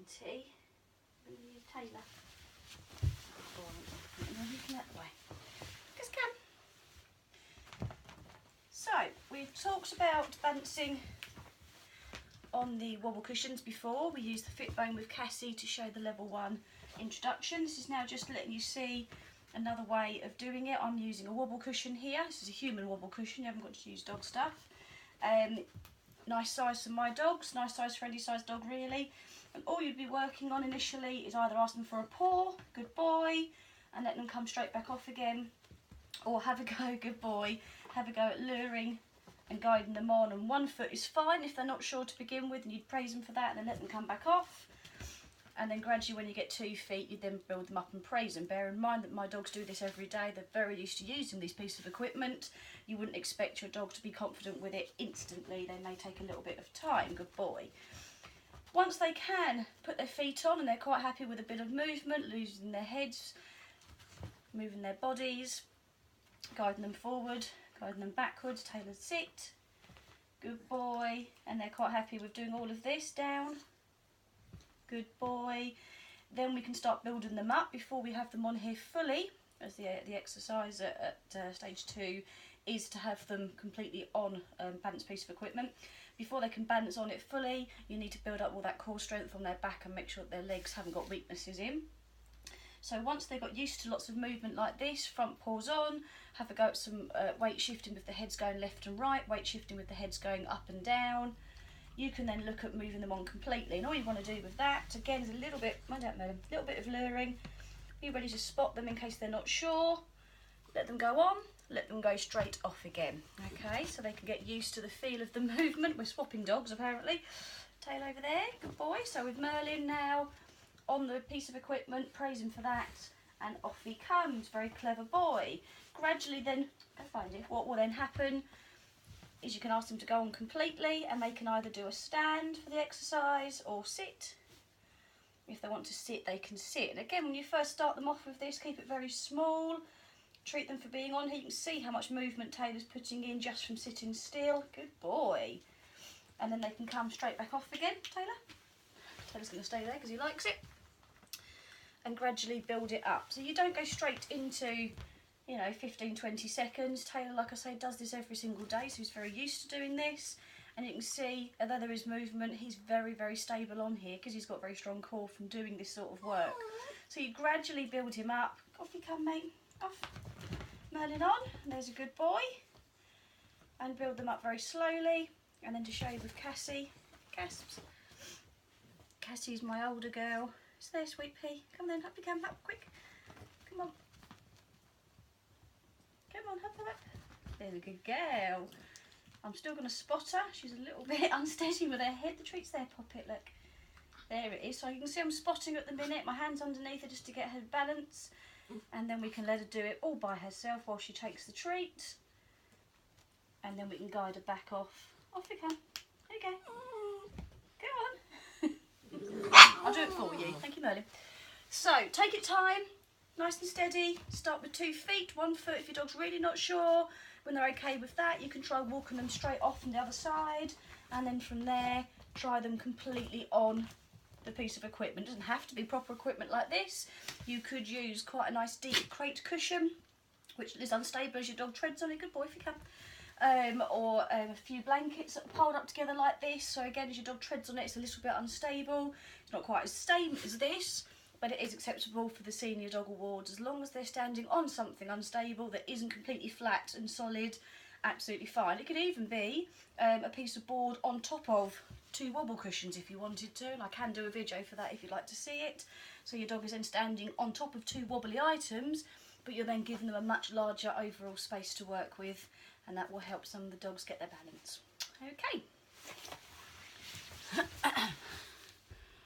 plenty. Taylor. That way. Just come. So we've talked about balancing on the wobble cushions before. We used the fit bone with Cassie to show the level 1 introduction. This is now just letting you see another way of doing it. I'm using a wobble cushion here. This is a human wobble cushion, you haven't got to use dog stuff. Nice size for my dogs, nice size for any size dog really. And all you'd be working on initially is either ask them for a paw, good boy, and let them come straight back off again, or have a go, good boy, have a go at luring and guiding them on. And 1 foot is fine if they're not sure to begin with, and you'd praise them for that and then let them come back off. And then gradually when you get 2 feet, you then build them up and praise them. Bear in mind that my dogs do this every day. They're very used to using these pieces of equipment. You wouldn't expect your dog to be confident with it instantly. They may take a little bit of time, good boy. Once they can put their feet on and they're quite happy with a bit of movement, losing their heads, moving their bodies, guiding them forward, guiding them backwards, Taylor sit, good boy, and they're quite happy with doing all of this, down, good boy. Then we can start building them up before we have them on here fully, as the exercise at stage 2 is to have them completely on balanced piece of equipment. Before they can balance on it fully, you need to build up all that core strength on their back and make sure that their legs haven't got weaknesses in. So once they've got used to lots of movement like this, front paws on, have a go at some weight shifting with the heads going left and right, weight shifting with the heads going up and down. You can then look at moving them on completely, and all you want to do with that, again, is a little bit of luring. Be ready to spot them in case they're not sure. Let them go on, let them go straight off again. Okay, so they can get used to the feel of the movement. We're swapping dogs apparently. Tail over there, good boy. So with Merlin now on the piece of equipment, praise him for that, and off he comes. Very clever boy. Gradually then, go find it. What will then happen is you can ask them to go on completely, and they can either do a stand for the exercise or sit. If they want to sit, they can sit. And again, when you first start them off with this, keep it very small. Treat them for being on here. You can see how much movement Taylor's putting in just from sitting still. Good boy. And then they can come straight back off again, Taylor. Taylor's going to stay there because he likes it. And gradually build it up. So you don't go straight into, 15-20 seconds. Taylor, like I say, does this every single day, so he's very used to doing this. And you can see, although there is movement, he's very, very stable on here because he's got very strong core from doing this sort of work. So you gradually build him up. Off you come, mate. Off. Merlin on, and there's a good boy. And build them up very slowly. And then to show you with Cassie, gasps. Cassie's my older girl. It's there, sweet pea. Come then, up you come, up quick. Come on. Come on, up, up. There's a good girl. I'm still going to spot her. She's a little bit unsteady with her head. The treat's there, Poppet, look. There it is. So you can see I'm spotting her at the minute. My hand's underneath her just to get her balance. And then we can let her do it all by herself while she takes the treat. And then we can guide her back off. Off you come. There you go. Go on. I'll do it for you. Thank you, Merlin. So, take it time. Nice and steady. Start with 2 feet, 1 foot if your dog's really not sure. When they're okay with that, you can try walking them straight off from the other side. And then from there, try them completely on the piece of equipment. It doesn't have to be proper equipment like this. You could use quite a nice deep crate cushion, which is unstable as your dog treads on it. Good boy if you can. Or a few blankets that are piled up together like this. So again, as your dog treads on it, it's a little bit unstable. It's not quite as stable as this, but it is acceptable for the senior dog awards as long as they're standing on something unstable that isn't completely flat and solid. Absolutely fine. It could even be a piece of board on top of 2 wobble cushions if you wanted to, and I can do a video for that if you'd like to see it. So your dog is then standing on top of 2 wobbly items, but you're then giving them a much larger overall space to work with, and that will help some of the dogs get their balance. Okay.